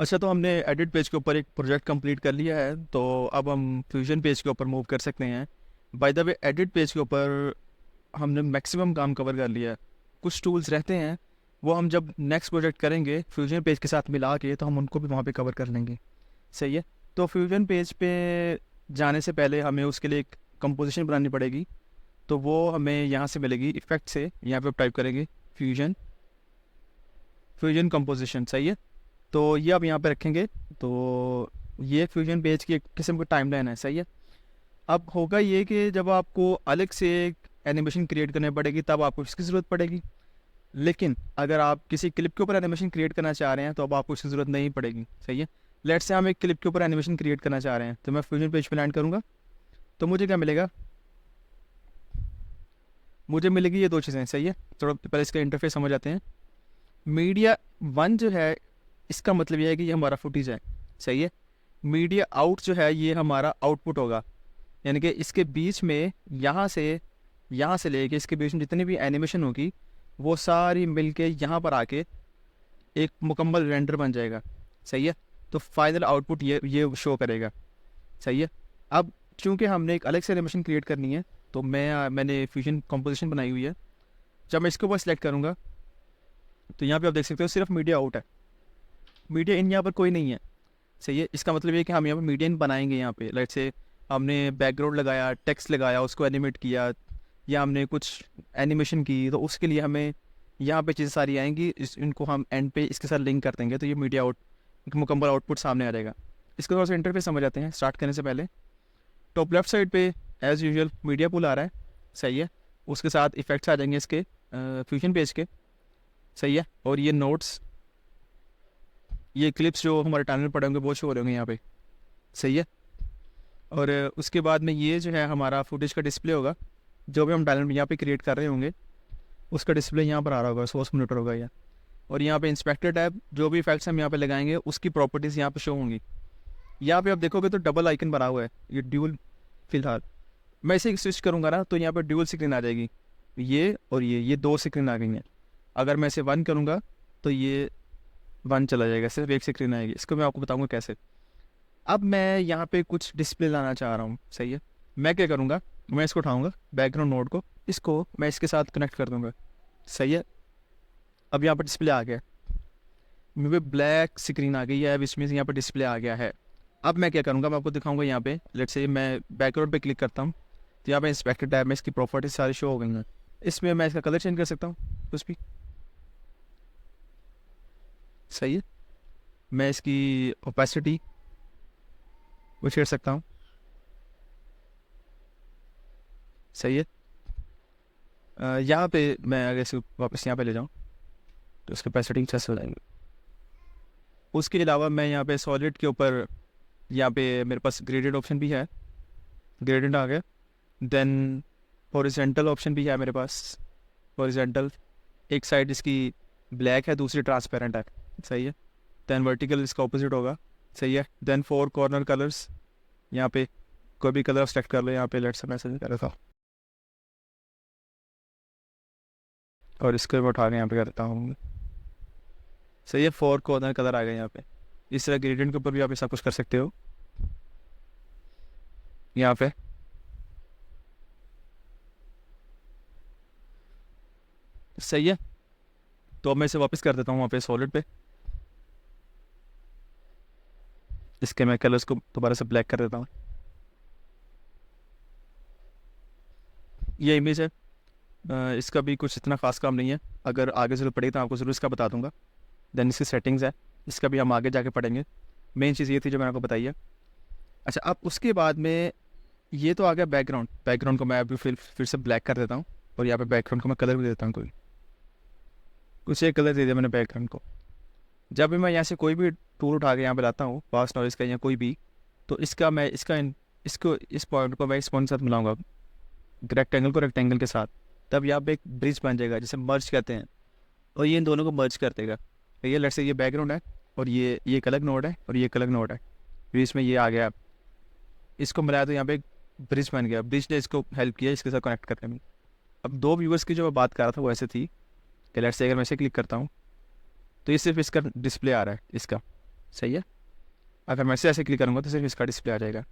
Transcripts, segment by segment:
अच्छा, तो हमने एडिट पेज के ऊपर एक प्रोजेक्ट कंप्लीट कर लिया है, तो अब हम फ्यूजन पेज के ऊपर मूव कर सकते हैं। By the way, edit page के ऊपर हमने मैक्सिमम काम कवर कर लिया है। कुछ टूल्स रहते हैं, वो हम जब नेक्स्ट प्रोजेक्ट करेंगे फ्यूजन पेज के साथ मिला के, तो हम उनको भी वहाँ पे कवर कर लेंगे। सही है। तो फ्यूजन पेज पे जाने से पहले हमें उसके लिए एक कंपोजिशन बनानी पड़ेगी। तो वो हमें यहाँ से मिलेगी इफेक्ट से, यहाँ पे टाइप करेंगे फ्यूजन फ्यूजन कंपोजिशन। सही है। तो ये आप यहाँ पे रखेंगे। तो ये फ्यूजन पेज की एक किस्म की टाइमलाइन है। सही है। अब होगा ये कि जब आपको अलग से एक एनिमेशन क्रिएट करनी पड़ेगी, तब आपको इसकी ज़रूरत पड़ेगी। लेकिन अगर आप किसी क्लिप के ऊपर एनिमेशन क्रिएट करना चाह रहे हैं, तो अब आपको इसकी ज़रूरत नहीं पड़ेगी। सही है। लेट्स से हम एक क्लिप के ऊपर एनिमेशन क्रिएट करना चाह रहे हैं, तो मैं फ्यूजन पेज पे लैंड करूँगा। तो मुझे क्या मिलेगा? मुझे मिलेगी ये दो चीज़ें। सही है। थोड़ा पहले इसका इंटरफेस समझ आते हैं। मीडिया वन जो है, इसका मतलब ये है कि ये हमारा फुटेज है। सही है। मीडिया आउट जो है, ये हमारा आउटपुट होगा। यानी कि इसके बीच में यहाँ से लेके इसके बीच में जितनी भी एनिमेशन होगी, वो सारी मिलके यहाँ पर आके एक मुकम्मल रेंडर बन जाएगा। सही है। तो फाइनल आउटपुट ये शो करेगा। सही है। अब चूंकि हमने एक अलग से एनिमेशन क्रिएट करनी है, तो मैंने फ्यूजन कंपोजिशन बनाई हुई है। जब मैं इसके ऊपर सेलेक्ट करूँगा, तो यहाँ पे आप देख सकते हो सिर्फ मीडिया आउट है, मीडिया इन यहाँ पर कोई नहीं है। सही है। इसका मतलब ये कि हम यहाँ पर मीडिया इन बनाएंगे। यहाँ पे लेट्स से हमने बैकग्राउंड लगाया, टेक्स्ट लगाया, उसको एनिमेट किया, या हमने कुछ एनिमेशन की, तो उसके लिए हमें यहाँ पे चीज़ें सारी आएंगी। इनको हम एंड पे इसके साथ लिंक कर देंगे, तो ये मीडिया आउट एक मुकम्मल आउटपुट सामने आ जाएगा। इसको थोड़ा सा इंटरफेस समझ आते हैं स्टार्ट करने से पहले। टॉप लेफ्ट साइड पे एज़ यूजुअल मीडिया पुल आ रहा है। सही है। उसके साथ इफेक्ट्स आ जाएंगे इसके फ्यूजन पेज के। सही है। और ये नोट्स, ये क्लिप्स जो हमारे टाइम में पड़े होंगे, वो शो हो रहे होंगे यहाँ पे। सही है। और उसके बाद में ये जो है हमारा फुटेज का डिस्प्ले होगा। जो भी हम टैलेंट यहाँ पे क्रिएट कर रहे होंगे, उसका डिस्प्ले यहाँ पर आ रहा होगा, सोर्स मॉनिटर होगा यह। और यहाँ पे इंस्पेक्टर टैब, जो भी इफेक्ट्स हम यहाँ पे लगाएंगे, उसकी प्रॉपर्टीज़ यहाँ पे शो होंगी। यहाँ पे आप देखोगे तो डबल आइकन बना हुआ है, ये ड्यूल। फिलहाल मैं इसे स्विच करूँगा ना, तो यहाँ पे ड्यूल स्क्रीन आ जाएगी। ये और ये दो स्क्रीन आ गई हैं। अगर मैं इसे वन करूँगा, तो ये वन चला जाएगा, सिर्फ एक स्क्रीन आएगी। इसको मैं आपको बताऊँगा कैसे। अब मैं यहाँ पे कुछ डिस्प्ले लाना चाह रहा हूँ। सही है। मैं क्या करूँगा, मैं इसको उठाऊँगा बैकग्राउंड नोड को, इसको मैं इसके साथ कनेक्ट कर दूँगा। सही है। अब यहाँ पर डिस्प्ले आ गया, मेरे ब्लैक स्क्रीन आ गई है, विच मीन्स यहाँ पर डिस्प्ले आ गया है। अब मैं क्या करूँगा, मैं आपको दिखाऊंगा। यहाँ पे लेट्स से मैं बैकग्राउंड पे क्लिक करता हूँ, तो यहाँ पे इंस्पेक्टर टैब में इसकी प्रॉपर्टीज सारी शो हो गई हैं। इसमें मैं इसका कलर चेंज कर सकता हूँ कुछ भी। सही है। मैं इसकी ओपेसिटी वो छेड़ सकता हूँ। सही है। यहाँ पे मैं अगर इसे वापस यहाँ पे ले जाऊँ, तो उसके कैपेसिटी 600 हो जाएंगे। उसके अलावा मैं यहाँ पे सॉलिड के ऊपर, यहाँ पे मेरे पास ग्रेडेड ऑप्शन भी है, ग्रेडेड आ गया। देन हॉरिजेंटल ऑप्शन भी है मेरे पास, हॉरिजेंटल। एक साइड इसकी ब्लैक है, दूसरी ट्रांसपेरेंट है। सही है। देन वर्टिकल इसका ऑपोजिट होगा। सही है। देन फोर कॉर्नर कलर्स, यहाँ पे कोई भी कलर सेलेक्ट कर लो। यहाँ पे लेट्स से मैसेज कर रहा था, और इसको मैं उठा के यहाँ पे करता हूँ। सही है। फोर कॉर्नर कलर आ गए यहाँ पे। इस तरह ग्रेडियंट के ऊपर भी आप ऐसा कुछ कर सकते हो यहाँ पे। सही है। तो अब मैं इसे वापस कर देता हूँ वहाँ पे सॉलिड पे। इसके मैं कलर्स को दोबारा से ब्लैक कर देता हूँ। ये इमेज है। इसका भी कुछ इतना खास काम नहीं है, अगर आगे ज़रूरत पड़ेगी तो आपको ज़रूर इसका बता दूंगा। देन इसकी सेटिंग्स है, इसका भी हम आगे जाके पढ़ेंगे। मेन चीज़ ये थी जो मैंने आपको बताई है। अच्छा, अब उसके बाद में ये तो आ गया बैकग्राउंड। बैकग्राउंड को मैं अभी फिर से ब्लैक कर देता हूँ, और यहाँ पे बैकग्राउंड को मैं कलर भी देता हूँ। कोई कुछ एक कलर दे दिया मैंने बैकग्राउंड को। जब भी मैं यहाँ से कोई भी टूल उठा के यहाँ पे लाता हूँ, फास्ट नॉइज़ का या कोई भी, तो इसको इस पॉइंट को मैं इस पॉइंट के साथ मिलाऊंगा, रेक्टेंगल को रेक्टेंगल के साथ। तब यहाँ पे एक ब्रिज बन जाएगा, जिसे मर्ज कहते हैं, और ये इन दोनों को मर्ज कर देगा। तो ये लेट्स से ये बैकग्राउंड है, और ये एक अलग नोड है, और ये एक अलग नोड है, बीच में ये आ गया। इसको मिलाया तो यहाँ पे एक ब्रिज बन गया। ब्रिज ने इसको हेल्प किया इसके साथ कनेक्ट करने में। अब दो व्यूवर्स की जो मैं बात कर रहा था, वो ऐसे थी कि लेट्स से अगर मैं इसे क्लिक करता हूँ, तो ये सिर्फ इसका डिस्प्ले आ रहा है इसका। सही है। अगर मैं ऐसे क्लिक करूँगा तो सिर्फ इसका डिस्प्ले आ जाएगा।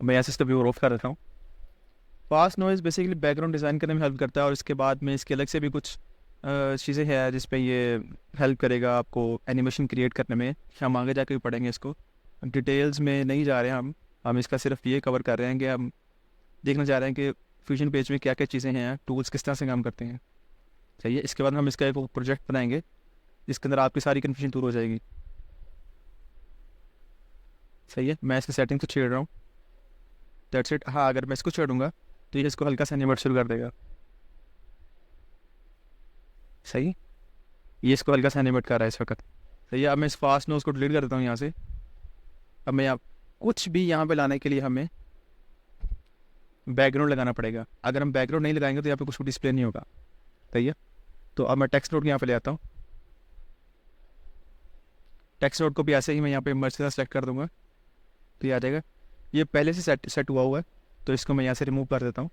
मैं यहाँ से इसका व्यू ऑफ कर देता हूँ। Fast noise basically background design करने में हेल्प करता है, और इसके बाद में इसके अलग से भी कुछ चीज़ें हैं जिस पे ये हेल्प करेगा आपको एनिमेशन क्रिएट करने में। हम आगे जाके भी पढ़ेंगे इसको, डिटेल्स में नहीं जा रहे हैं हम इसका सिर्फ ये कवर कर रहे हैं कि हम देखना चाह रहे हैं कि फ्यूजन पेज में क्या क्या चीज़ें हैं, टूल्स किस तरह से काम करते हैं। सही है। इसके बाद हम इसका एक प्रोजेक्ट बनाएंगे जिसके अंदर आपकी सारी कन्फ्यूजन दूर हो जाएगी। सही है। मैं इसकी सेटिंग तो छेड़ रहा हूँ, दैट्स इट। हाँ, अगर मैं इसको छेड़ूंगा तो ये इसको हल्का सा एनिमेट शुरू कर देगा। सही। ये इसको हल्का सा एनिमेट कर रहा है इस वक्त। सही है। अब मैं इस फास्ट नोज को डिलीट कर देता हूँ यहाँ से। अब मैं यहाँ कुछ भी यहाँ पे लाने के लिए हमें बैकग्राउंड लगाना पड़ेगा। अगर हम बैकग्राउंड नहीं लगाएंगे तो यहाँ पे कुछ डिस्प्ले नहीं होगा। सही है। तो अब मैं टेक्स्ट नोट यहाँ पे ले आता हूँ। टेक्स्ट नोट को भी ऐसे ही मैं यहाँ पे मर्ज के साथ सेलेक्ट कर दूंगा तो ये आ जाएगा। ये पहले से सेट हुआ है तो इसको मैं यहाँ से रिमूव कर देता हूँ।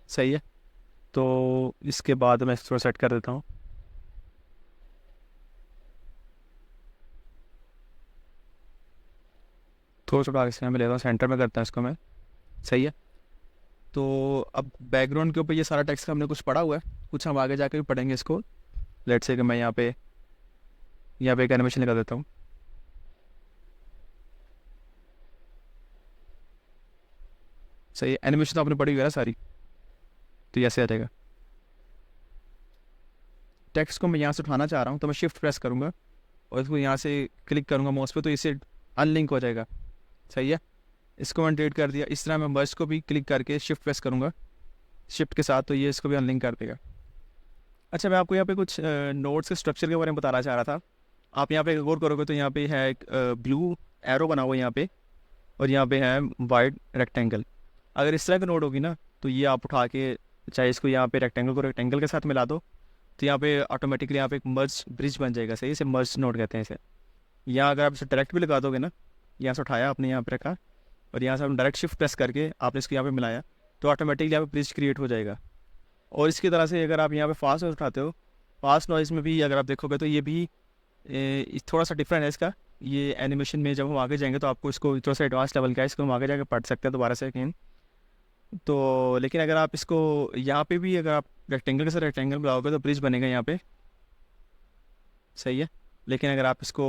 सही है। तो इसके बाद मैं इसको सेट कर देता हूँ। थोड़ा सा आगे से मैं ले रहा हूँ, सेंटर में करता हूँ इसको मैं। सही है। तो अब बैकग्राउंड के ऊपर ये सारा टेक्स्ट हमने कुछ पढ़ा हुआ है, कुछ हम आगे जाके भी पढ़ेंगे इसको। लेट्स से कि मैं यहाँ पे एक एनिमेशन लगा देता हूँ। सही है। एनिमेशन तो आपने पढ़ी हुई है ना सारी, तो ये ऐसे आ जाएगा। टेक्स्ट को मैं यहाँ से उठाना चाह रहा हूँ तो मैं शिफ्ट प्रेस करूँगा और इसको यहाँ से क्लिक करूँगा माउस पे तो इससे अनलिंक हो जाएगा। सही है। इसको मैंने डिलीट कर दिया। इस तरह मैं मर्ज को भी क्लिक करके शिफ्ट प्रेस करूँगा शिफ्ट के साथ, तो ये इसको भी अनलिंक कर देगा। अच्छा, मैं आपको यहाँ पे कुछ नोट्स के स्ट्रक्चर के बारे में बताना चाह रहा था। आप यहाँ पे गौर करोगे तो यहाँ पे है एक ब्लू एरो बना हुआ है यहाँ पे, और यहाँ पे है वाइड रेक्टेंगल। अगर इस तरह की नोट होगी ना तो ये आप उठा के चाहे इसको यहाँ पे रेक्टेंगल को रेक्टेंगल के साथ मिला दो तो यहाँ पे ऑटोमेटिकली यहाँ पे एक मर्ज ब्रिज बन जाएगा। सही से मर्ज नोट कहते हैं इसे। यहाँ अगर आप इसे डायरेक्ट भी लगा दोगे ना, यहाँ से उठाया आपने यहाँ पे रखा और यहाँ से हम डायरेक्ट शिफ्ट प्रेस करके आपने इसको यहाँ पे मिलाया तो ऑटोमेटिकली यहाँ पे ब्रिज क्रिएट हो जाएगा। और इसकी तरह से अगर आप यहाँ पे फास्ट नॉइज़ उठाते हो, फास्ट नॉइज़ में भी अगर आप देखोगे तो ये भी थोड़ा सा डिफरेंट है इसका। ये एनिमेशन में जब हम आगे जाएंगे तो आपको इसको थोड़ा सा एडवांस लेवल का है, इसको हम आगे जाकर पढ़ सकते हैं दोबारा से अगेन। तो लेकिन अगर आप इसको यहाँ पे भी अगर आप रेक्टेंगल के साथ रेक्टेंगल बनाओगे तो ब्रिज बनेगा यहाँ पे। सही है। लेकिन अगर आप इसको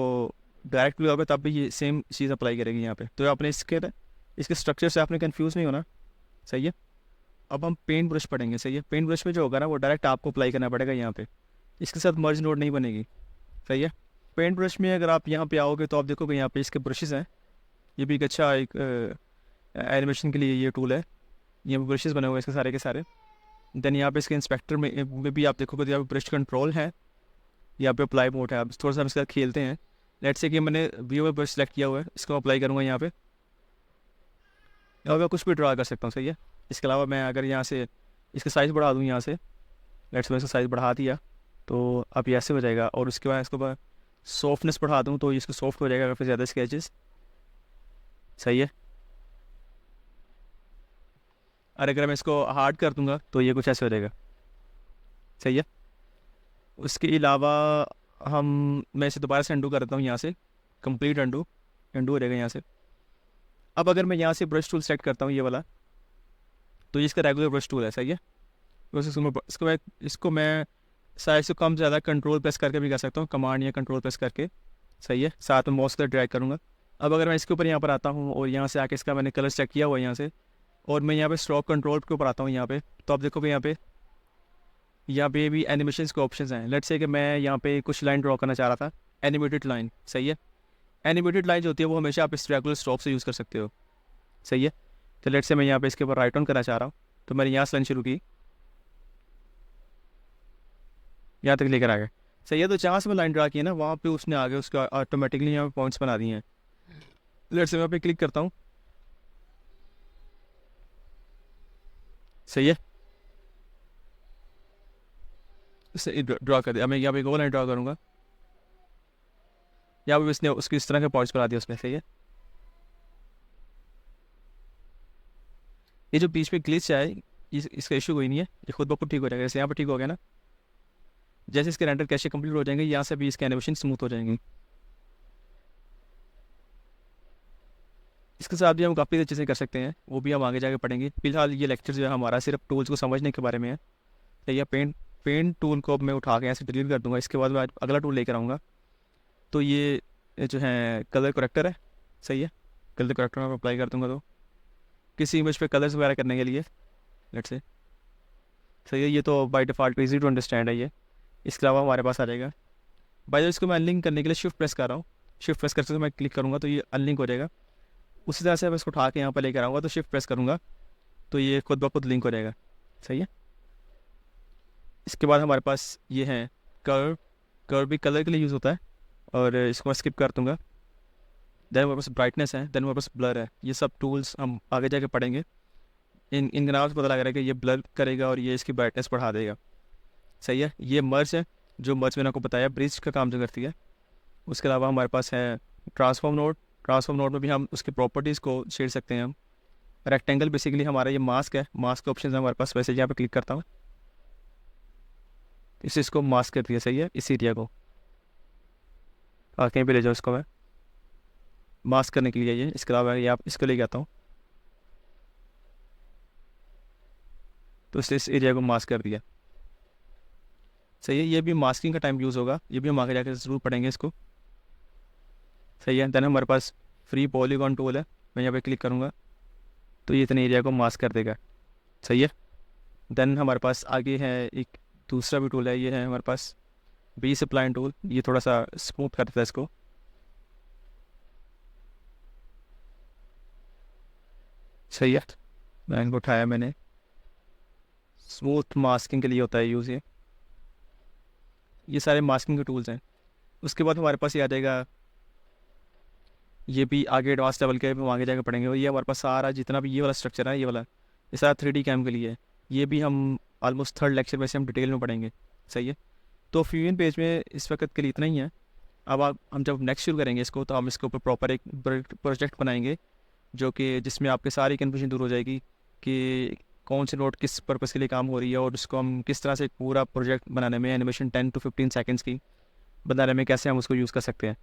डायरेक्ट लगाओगे तब भी ये सेम चीज़ अप्लाई करेगी यहाँ पे। तो आपने इसके स्ट्रक्चर से आपने कन्फ्यूज़ नहीं होना। सही है। अब हम पेंट ब्रश पढ़ेंगे। सही है। पेंट ब्रश में जो होगा ना वो डायरेक्ट आपको अप्लाई करना पड़ेगा यहाँ पे, इसके साथ मर्ज नोड नहीं बनेगी। सही है। पेंट ब्रश में अगर आप यहाँ पे आओगे तो आप देखोगे यहाँ पे इसके ब्रशेज़ हैं। ये भी एक अच्छा एक एनिमेशन के लिए ये टूल है। ये ब्रशेज़ बने हुए हैं इसके सारे के सारे। देन यहाँ पे इसके इंस्पेक्टर में भी आप देखोगे तो यहाँ पे ब्रश कंट्रोल है, यहाँ पे अप्लाई मोड है। आप थोड़ा सा हम इसके साथ खेलते हैं। लेट्स से कि मैंने व्यू ब्रश सेलेक्ट किया हुआ है, इसको अप्लाई करूँगा यहाँ पे मैं कुछ भी ड्रा कर सकता हूँ। सही है। इसके अलावा मैं अगर यहाँ से इसका साइज़ बढ़ा दूँ यहाँ से, लेट्स मैं इसका साइज़ बढ़ा दिया तो अब ये ऐसे हो जाएगा। और उसके बाद इसके बाद सॉफ्टनेस बढ़ा दूँ तो इसको सॉफ्ट हो जाएगा काफ़ी ज़्यादा स्केचेस। सही है। और अगर मैं इसको हार्ड कर दूँगा तो ये कुछ ऐसे हो जाएगा। सही है। उसके अलावा मैं इसे दोबारा से अंडू कर देता हूँ यहाँ से, कंप्लीट अंडू हो जाएगा यहाँ से। अब अगर मैं यहाँ से ब्रश टूल सेलेक्ट करता हूँ ये वाला, तो ये इसका रेगुलर ब्रश टूल है। सही है। तो इसको मैं साइज को कम ज़्यादा कंट्रोल प्रेस करके भी कर सकता हूँ, कमांड या कंट्रोल प्रेस करके। सही है। साथ में माउस का ड्रैग करूँगा। अब अगर मैं इसके ऊपर यहाँ पर आता हूँ और यहाँ से आके इसका मैंने कलर सेलेक्ट किया हुआ है यहाँ से, और मैं यहाँ पे स्ट्रोक कंट्रोल के ऊपर आता हूँ यहाँ पे, तो आप देखोगे यहाँ पे भी एनिमेशन के ऑप्शंस हैं। लेट्स से कि मैं यहाँ पे कुछ लाइन ड्रॉ करना चाह रहा था, एनिमेटेड लाइन। सही है। एनिमेटेड लाइन जो होती है वो हमेशा आप इस रेगुलर स्ट्रोक से यूज़ कर सकते हो। सही है। तो लेट्स से मैं यहाँ पे इसके ऊपर राइट ऑन करना चाह रहा हूँ तो मैंने यहाँ से लाइन शुरू की, यहाँ तक लेकर आ गया। सही है। तो जहाँ से मैं लाइन ड्रा की है ना वहाँ पे उसने आगे उसका ऑटोमेटिकली यहाँ पे पॉइंट्स बना दिए हैं। लेट्स से मैं यहाँ पे क्लिक करता हूँ। सही है। इसे ड्रा कर दिया। मैं यहाँ पे एक और लाइन ड्रा करूँगा। या वो इसने उसकी इस तरह के पॉइंट्स बना दिए उसमें, सही है। ये जो बीच में ग्लिच है, इसका इशू कोई नहीं है, ये खुद ब खुद ठीक हो जाएगा। जैसे यहाँ पर ठीक हो गया ना, जैसे इसके रेंडर कैशे कंप्लीट हो जाएंगे, यहाँ से भी इसके एनिमेशन स्मूथ हो जाएंगे। इसके साथ भी हम काफ़ी अच्छे से कर सकते हैं, वो भी हम आगे जाके पढ़ेंगे। फिलहाल ये लेक्चर जो है हमारा सिर्फ टूल्स को समझने के बारे में है। तो ये पेंट टूल को अब मैं उठा के ऐसे डिलीट कर दूंगा। इसके बाद मैं आज अगला टूल लेकर आऊँगा। तो ये जो है कलर करेक्टर है, सही है। कलर करेक्टर में अप्लाई कर दूंगा, तो किसी इमेज पे कलर्स वगैरह करने के लिए, लेट्स से, सही है। ये तो by default easy to understand है ये। इसके अलावा हमारे पास आ जाएगा, बाय इसको मैं अनलिंक करने के लिए शिफ्ट प्रेस कर रहा हूँ। शिफ्ट प्रेस करके तो मैं क्लिक करूँगा तो ये अनलिंक हो जाएगा। उसी तरह से मैं इसको उठा के यहाँ पर लेकर आऊँगा, तो शिफ्ट प्रेस करूँगा तो ये खुद ब खुद लिंक हो जाएगा, सही है। इसके बाद हमारे पास ये है कर्व। कर्व भी कलर के लिए यूज़ होता है, और इसको मैं स्किप कर दूँगा। देन हमारे पास ब्राइटनेस है, देन हमारे पास ब्लर है। ये सब टूल्स हम आगे जाके पढ़ेंगे। इनके नाम से पता लग रहा है कि ये ब्लर करेगा और ये इसकी ब्राइटनेस बढ़ा देगा, सही है। ये मर्ज है, जो मर्ज मैंने आपको बताया ब्रिज का काम जो करती है। उसके अलावा हमारे पास है ट्रांसफॉर्म नोड। ट्रांसफॉर्म नोड में भी हम उसकी प्रॉपर्टीज़ को छेड़ सकते हैं। हम रेक्टेंगल बेसिकली हमारा ये मास्क है, मास्क के ऑप्शन है हमारे पास। वैसे यहाँ पे क्लिक करता हूँ, इसको मास्क कर दिया, सही है। इस एरिया को कहीं पे ले जाओ, इसको मैं मास्क करने के लिए ये। इसके अलावा ये आप इसको ले आता हूँ, तो इसलिए इस एरिया को मास्क कर दिया, सही है। ये भी मास्किंग का टाइम यूज़ होगा, ये भी हम आगे जाकर ज़रूर पढ़ेंगे इसको, सही है। देन हमारे पास फ्री पॉलीगॉन टूल है, मैं यहाँ पे क्लिक करूँगा तो ये इतने एरिया को मास्क कर देगा, सही है। देन हमारे पास आगे है एक दूसरा भी टूल है, ये है हमारे पास बी स्प्लाइन टूल। ये थोड़ा सा स्मूथ कर देता है इसको, सही है। लाइन को उठाया मैंने, स्मूथ मास्किंग के लिए होता है यूज़ ये सारे मास्किंग के टूल्स हैं। उसके बाद हमारे पास ये आ जाएगा, ये भी आगे एडवांस लेवल के हम आगे जाकर पढ़ेंगे। और ये हमारे पास सारा जितना भी ये वाला स्ट्रक्चर है, ये सारा 3D कैम के लिए है। ये भी हम ऑलमोस्ट थर्ड लेक्चर में से हम डिटेल में पढ़ेंगे, सही है। तो फ्यूजन पेज में इस वक्त के लिए इतना ही है। अब हम जब नेक्स्ट शुरू करेंगे इसको, तो हम इसके ऊपर प्रॉपर एक प्रोजेक्ट बनाएंगे, जो कि जिसमें आपके सारी कन्फ्यूजन दूर हो जाएगी कि कौन सी नोट किस पर्पज़ के लिए काम हो रही है, और उसको हम किस तरह से पूरा प्रोजेक्ट बनाने में, एनिमेशन 10 to 15 सेकेंड्स की बनाने में कैसे हम उसको यूज़ कर सकते हैं।